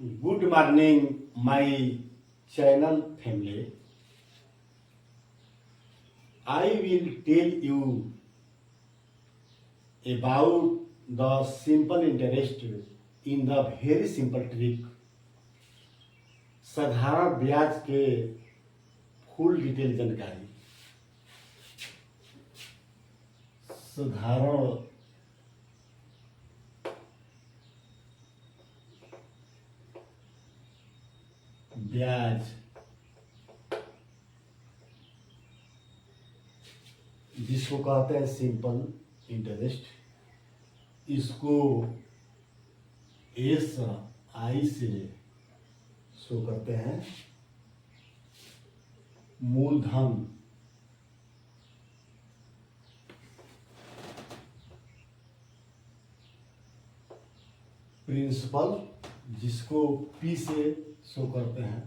Good morning, my channel family. I will tell you about the simple interest in the very simple trick. साधारण ब्याज के full detail जानकारी। साधारण ब्याज जिसको कहते हैं सिंपल इंटरेस्ट, इसको एस आई से शो करते हैं। मूलधन प्रिंसिपल जिसको पी से शो करते हैं।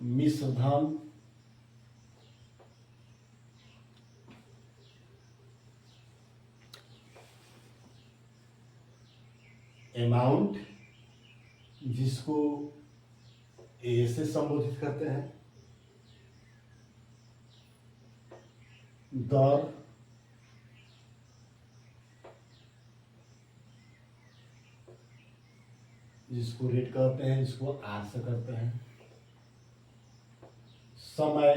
मिश्रधन अमाउंट जिसको ए से संबोधित करते हैं। दर जिसको रेट कहते हैं, जिसको आर से करते हैं। समय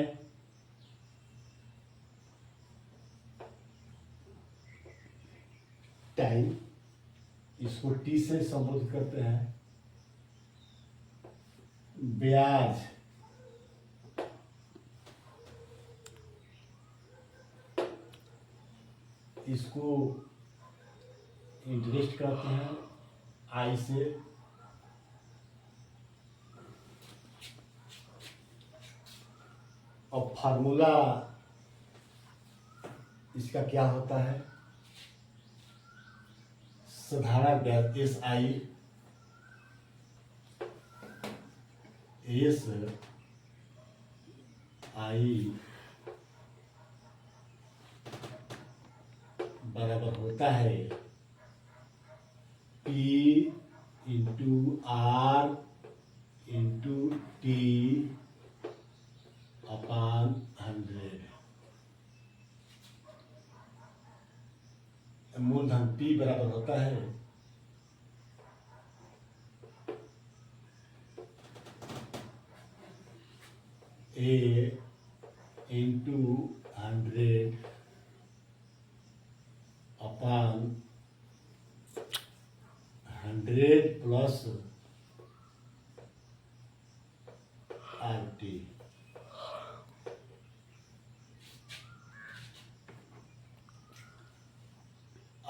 टाइम इसको टी से संबोधित करते हैं। ब्याज इसको इंटरेस्ट कहते हैं आई से। और फार्मूला इसका क्या होता है? साधारण ब्याज एस आई बराबर होता है P into R into T upon 100। मूलधन पी बराबर होता है A into 100 upon 100 plus R T.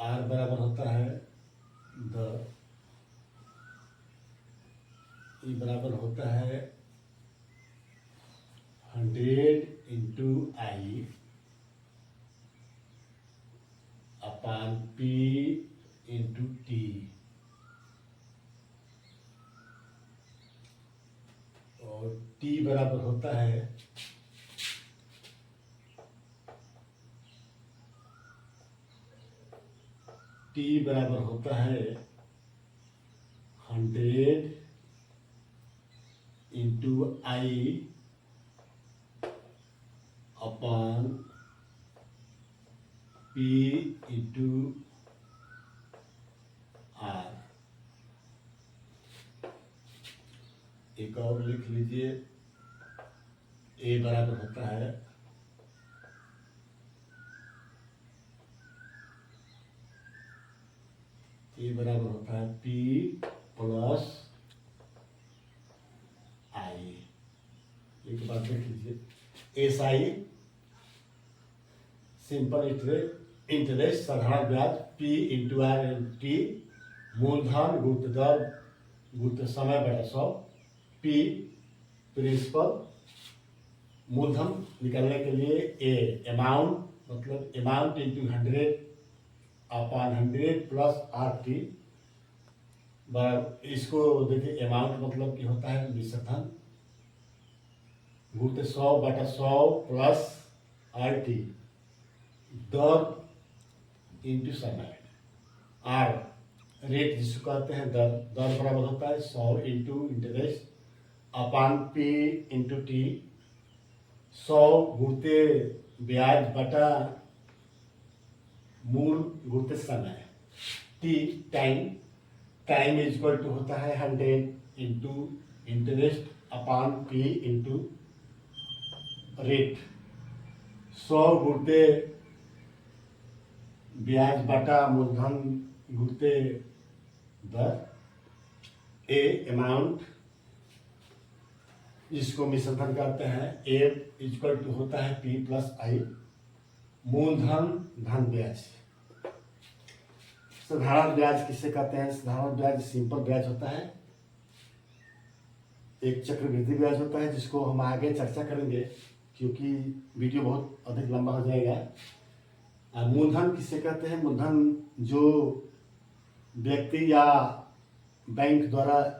R बराबर होता है ई बराबर होता है 100 into I upon P into T. और टी बराबर होता है टी बराबर होता है 100 into I upon P into R. एक और लिख लीजिए, ए बराबर होता है पी प्लस आई। एक बात देख लीजिए, एस आई सिंपल इंटरेस्ट साधारण ब्याज पी इंटू आर टी मूलधन गुणित दर गुणित समय बटा 100। पी प्रिंसिपल मूलधन निकालने के लिए ए अमाउंट मतलब amount into 100 upon 100 plus R T. इसको देखिए, अमाउंट मतलब कि होता है मिश्रधन गुणित 100 बटा 100 प्लस आर टी। दर इंटू समय आर रेट जिसको कहते हैं दर, दर बराबर होता है 100 into interest upon P into T. 100 गुणते ब्याज बटा मूल गुणते समय। T time, time is equal to होता है 100 into interest upon P into rate. 100 गुणते ब्याज बटा मूलधन गुणते दर। ए अमाउंट जिसको मिश्रधन कहते हैं, ए इक्वल टू होता है पी प्लस आई। मूलधन धन ब्याज। साधारण ब्याज किसे कहते हैं? साधारण ब्याज सिंपल ब्याज होता है, एक चक्रवृद्धि ब्याज होता है जिसको हम आगे चर्चा करेंगे क्योंकि वीडियो बहुत अधिक लंबा हो जाएगा। मूलधन किसे कहते हैं? मूलधन जो व्यक्ति या बैंक द्वारा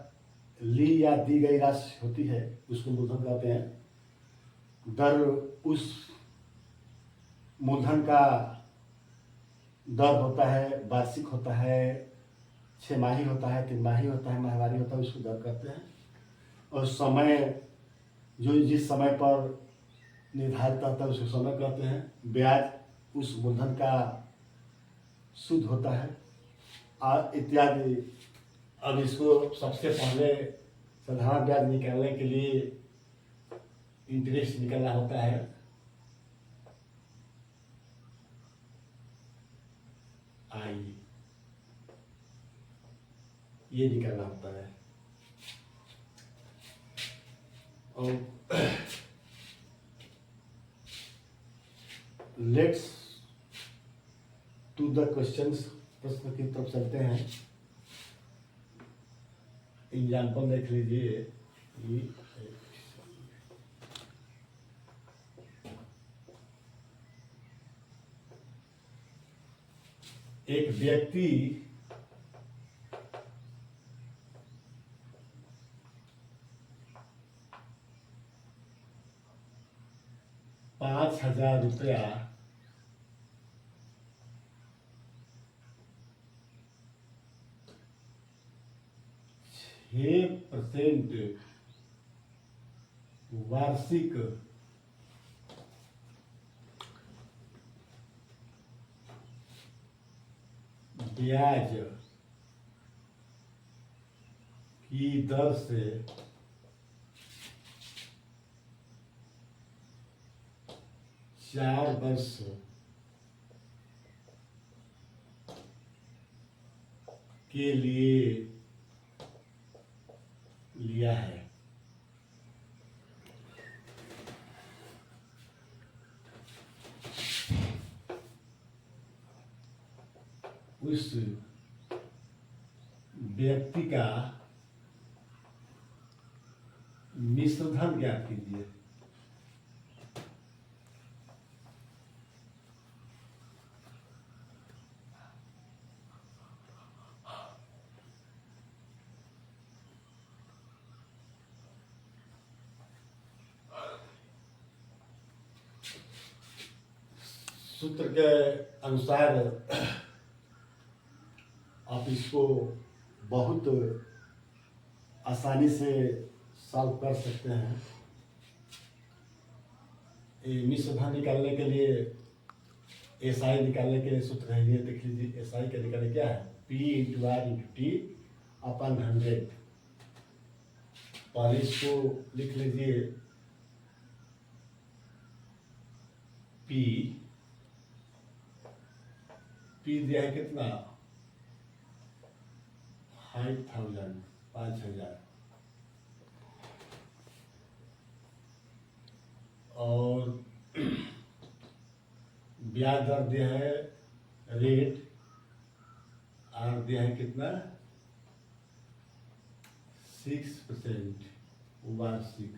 ली या दी गई राशि होती है उसको मूलधन कहते हैं। दर उस मूलधन का दर होता है, वार्षिक होता है, 6 माही होता है, 3 माही होता है, माहवारी होता है, उसको दर कहते हैं। और समय जो जिस समय पर निर्धारित होता है उसको समय कहते हैं। ब्याज उस मूलधन का सूद होता है इत्यादि। अब इसको सबसे पहले साधारण ब्याज निकालने के लिए इंटरेस्ट निकालना होता है। आई ये निकालना होता है। और लेट्स टू द क्वेश्चंस, प्रश्न की तरफ चलते हैं। एग्जाम्पल देख लीजिए। एक व्यक्ति 5,000 रुपया 6% वार्षिक ब्याज की दर से 4 वर्ष के लिए लिया है। उस व्यक्ति का मिश्रधन ज्ञात कीजिए। सूत्र के अनुसार आप इसको बहुत आसानी से सॉल्व कर सकते हैं। ये मिश्रधन निकालने के लिए, एसआई निकालने के लिए सूत्र है, ये देख लीजिए। एसआई का निकालने क्या है? P into R into T upon 100। पहले इसको लिख लीजिए। पी दिया है कितना? 5,000। और ब्याज दर दिया है रेट, आर दिया है कितना? 6% वार्षिक।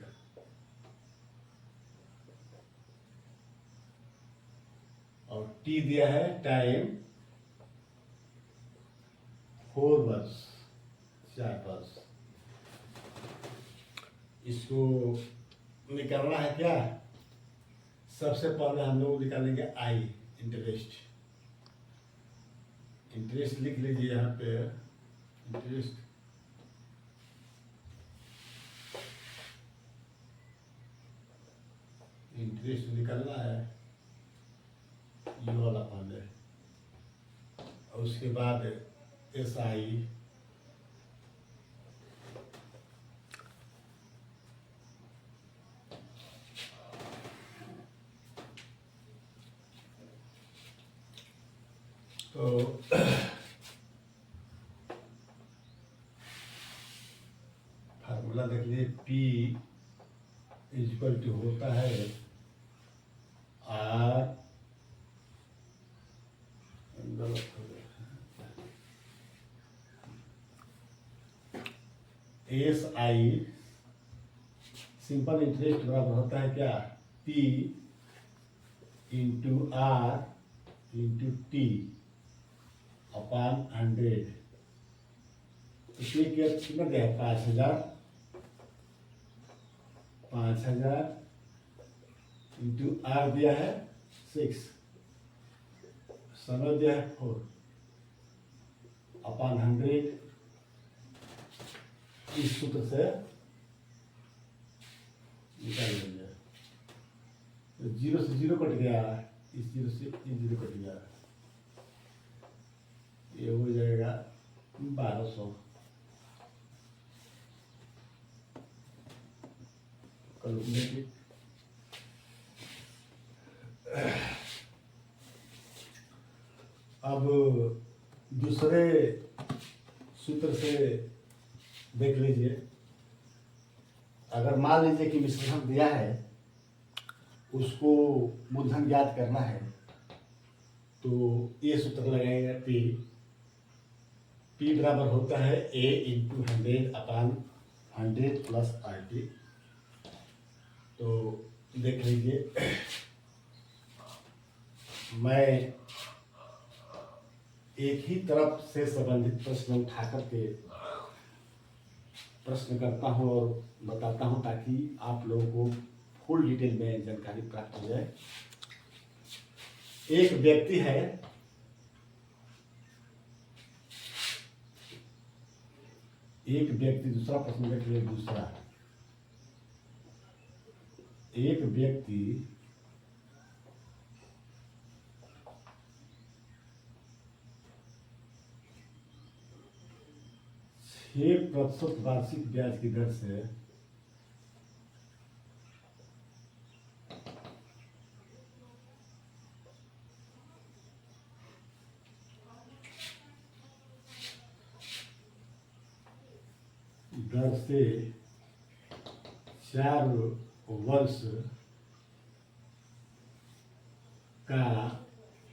और टी दिया है टाइम 4 वर्ष, 4 वर्ष। इसको निकालना है क्या? सबसे पहले हम लोग निकालेंगे आई, इंटरेस्ट। इंटरेस्ट लिख लीजिए यहाँ पे इंटरेस्ट इंटरेस्ट निकलना है, ये वाला पहले, और उसके बाद SI तो फार्मूला देख लीजिए, P इक्वल टू होता है R SI, सिंपल इंटरेस्ट बराबर होता है क्या, P into R into T upon 100। तो P कितना दिया है, 5,000 इंटू R दिया है 6, समय दिया है 4 अपॉन 100। इस सूत्र से निकाल लेंगे, तो 0 से 0 कट गया, इस 0 से इस 0 कट गया, ये हो जाएगा 1200। कैलकुलेट। अब दूसरे सूत्र से देख लीजिए, अगर मान लीजिए कि मिश्रण दिया है, उसको मूलधन ज्ञात करना है, तो ये सूत्र लगाएगा, P बराबर होता है A into 100 upon 100 plus RT। तो देख लीजिए, मैं एक ही तरफ से संबंधित प्रश्न उठा करके प्रश्न करता हूं और बताता हूं, ताकि आप लोगों को फुल डिटेल में जानकारी प्राप्त हो जाए। एक व्यक्ति है, एक व्यक्ति, दूसरा प्रश्न देख लीजिए, दूसरा एक व्यक्ति 6% वार्षिक ब्याज की दर से दर से 4 वर्ष का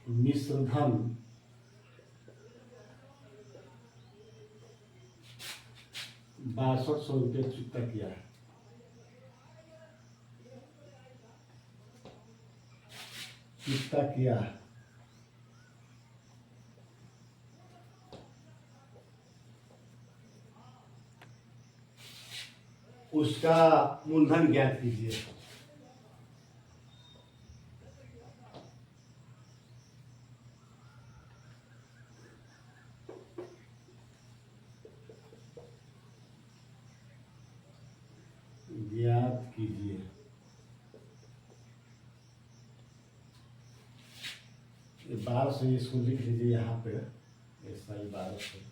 मिश्र धन 6200 रुपये चुकता किया है। चुकता किया है, उसका मूलधन ज्ञात कीजिए। ज्ञात कीजिए। ये 1200 इसको लिख लीजिए यहाँ पे, ऐसा ही 1200।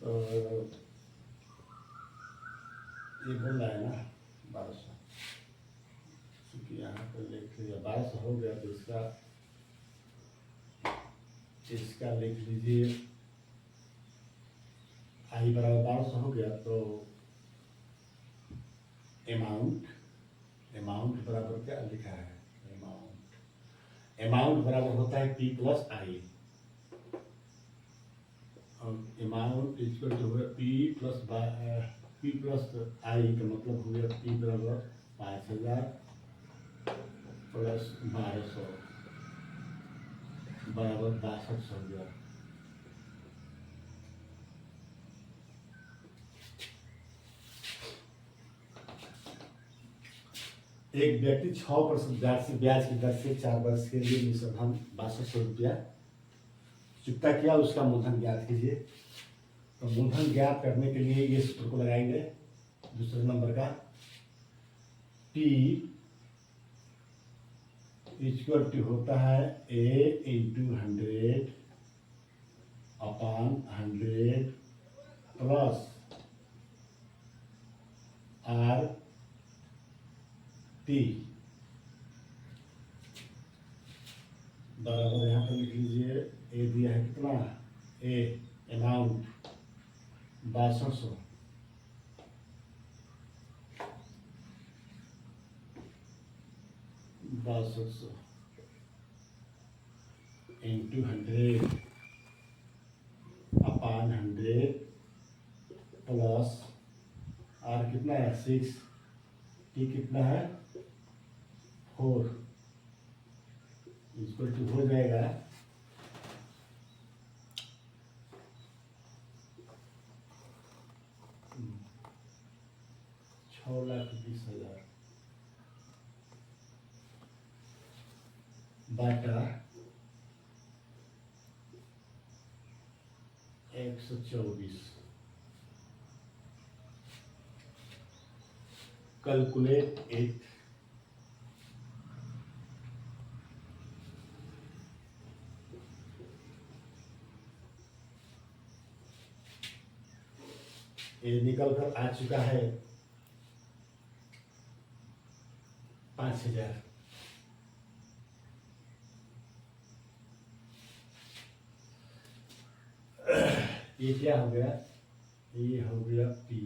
तो ये बोल रहा है ना 1200, क्योंकि यहाँ पे लिख लिया 1200 हो गया, तो इसका लिख लीजिए, आई बराबर 1200 हो गया, तो अमाउंट बराबर क्या लिखा है, अमाउंट बराबर होता है P plus I. Amount equal to P plus I का मतलब हो गया P बराबर 5000 प्लस 1200 बराबर 6200 हो गया। एक व्यक्ति 6% ब्याज की दर से 4 वर्ष के लिए निःसंधान 6200 रुपया चुकता किया, उसका मूलधन ज्ञात कीजिए। तो मूलधन ज्ञात करने के लिए ये सूत्र को लगाएंगे, दूसरे नंबर का P इक्वल टू होता है A into 100 upon 100 plus R T बराबर, यहाँ पर लिख लीजिए ए दिया है कितना, A amount 6200 into 100 upon 100 plus R कितना है 6, टी कितना है 4, इक्वल टू हो जाएगा 6,20,000 बाटा 124। Calculate it. ये निकल कर आ चुका है 5,000। ये क्या हो गया, ये हो गया P।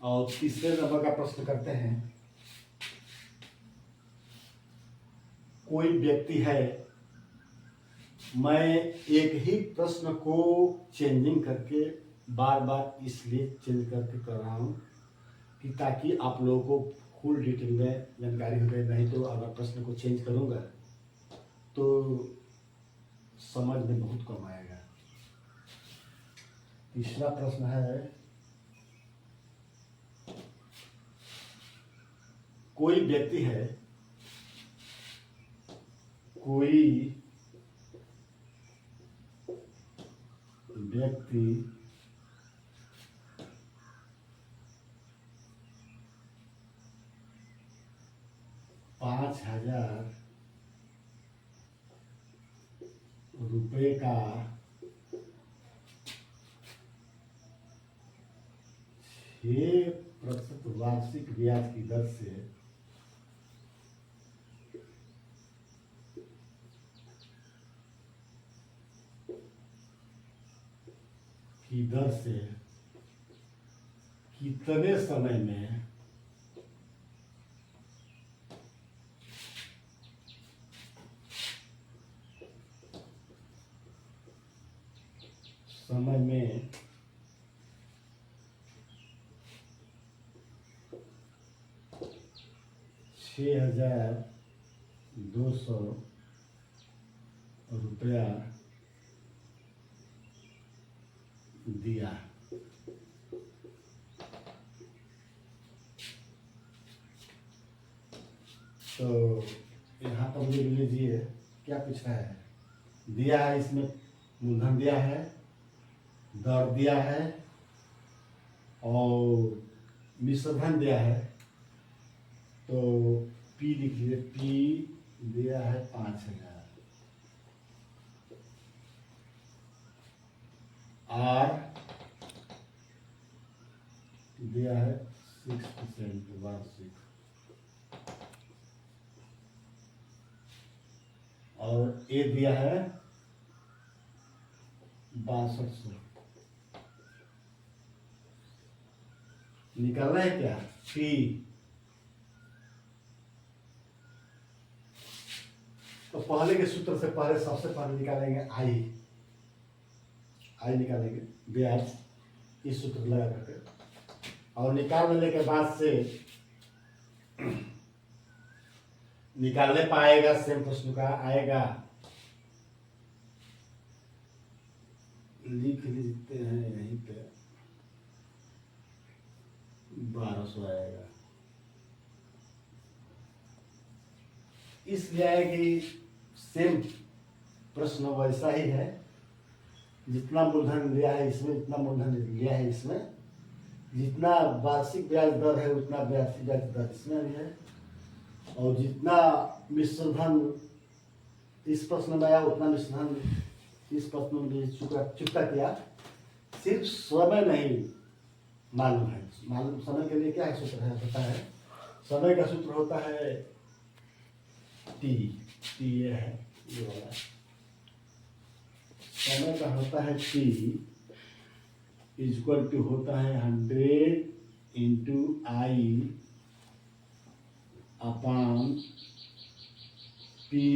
और तीसरे नंबर का प्रश्न करते हैं। कोई व्यक्ति है, मैं एक ही प्रश्न को चेंजिंग करके बार बार इसलिए चेंज करके कर रहा हूँ कि ताकि आप लोगों को फुल डिटेल में जानकारी हो जाए। नहीं तो अगर प्रश्न को चेंज करूँगा तो समझ में बहुत कम आएगा। तीसरा प्रश्न है, कोई व्यक्ति है, कोई व्यक्ति 5,000 रुपये का 6% वार्षिक ब्याज की दर से कितने समय में समय में 6,200 रुपया दिया। तो यहाँ पर लिख लीजिए क्या पूछ रहा है। दिया है, इसमें मूलधन दिया है, दर दिया है और मिश्रधन दिया है। तो P लिख लीजिए, P दिया है 5,000, R दिया है 6% वार्षिक, और ए दिया है 6200। निकालना है क्या, P। तो पहले के सूत्र से पहले सबसे पहले निकालेंगे आई निकालेंगे ब्याज, इस सूत्र लगा करके, और निकाल लेने के बाद से निकालने पाएगा सेम प्रश्न का आएगा लिख लेते हैं यहीं पे 1200 आएगा। इसलिए है कि सेम प्रश्न वैसा ही है, जितना मूलधन लिया है इसमें, जितना मूलधन लिया है इसमें, जितना वार्षिक ब्याज दर है उतना वार्षिक ब्याज दर इसमें भी है, और जितना मिश्र धन इस प्रश्न में आया उतना मिश्र धन इस प्रश्न में चुकता किया। सिर्फ समय नहीं मालूम है। मालूम समय के लिए क्या है सूत्र है, होता है समय का सूत्र होता है टी। टी ये है, ये वाला समय का होता है टी इक्वल टू होता है 100 into I upon P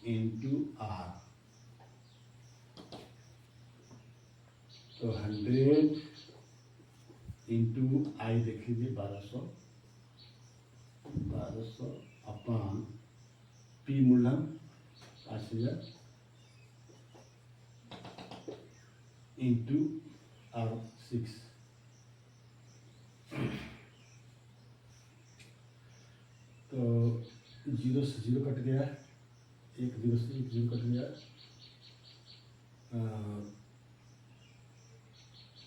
into R. तो 100 इंटू आई देख लीजिए 1200 अपान पी मूलधन 5000 इंटू आर 6। तो 0 से 0 कट गया, 1 0 से 1 0 कट गया,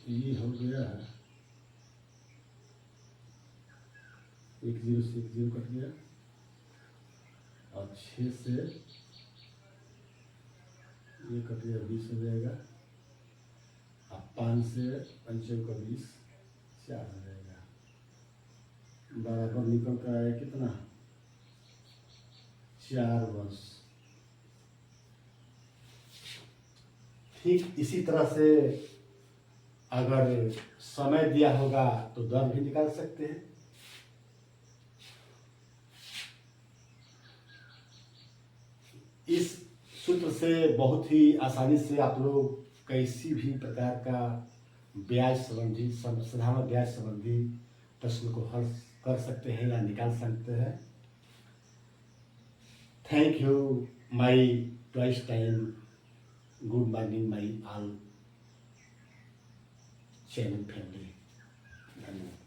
ये हो गया 1 0 से 1 0 कट गया, और 6 से ये कट गया 20 हो जाएगा, अब 5 से 5 का 20 4 हो जाएगा, बराबर निकल कर आया कितना 4 वर्ष। ठीक इसी तरह से अगर समय दिया होगा तो दर भी निकाल सकते हैं। इस सूत्र से बहुत ही आसानी से आप लोग किसी भी प्रकार का ब्याज संबंधी साधारण ब्याज संबंधी प्रश्न को हल कर सकते हैं या निकाल सकते हैं। Thank you my twice time. Good morning my all channel family. धन्यवाद।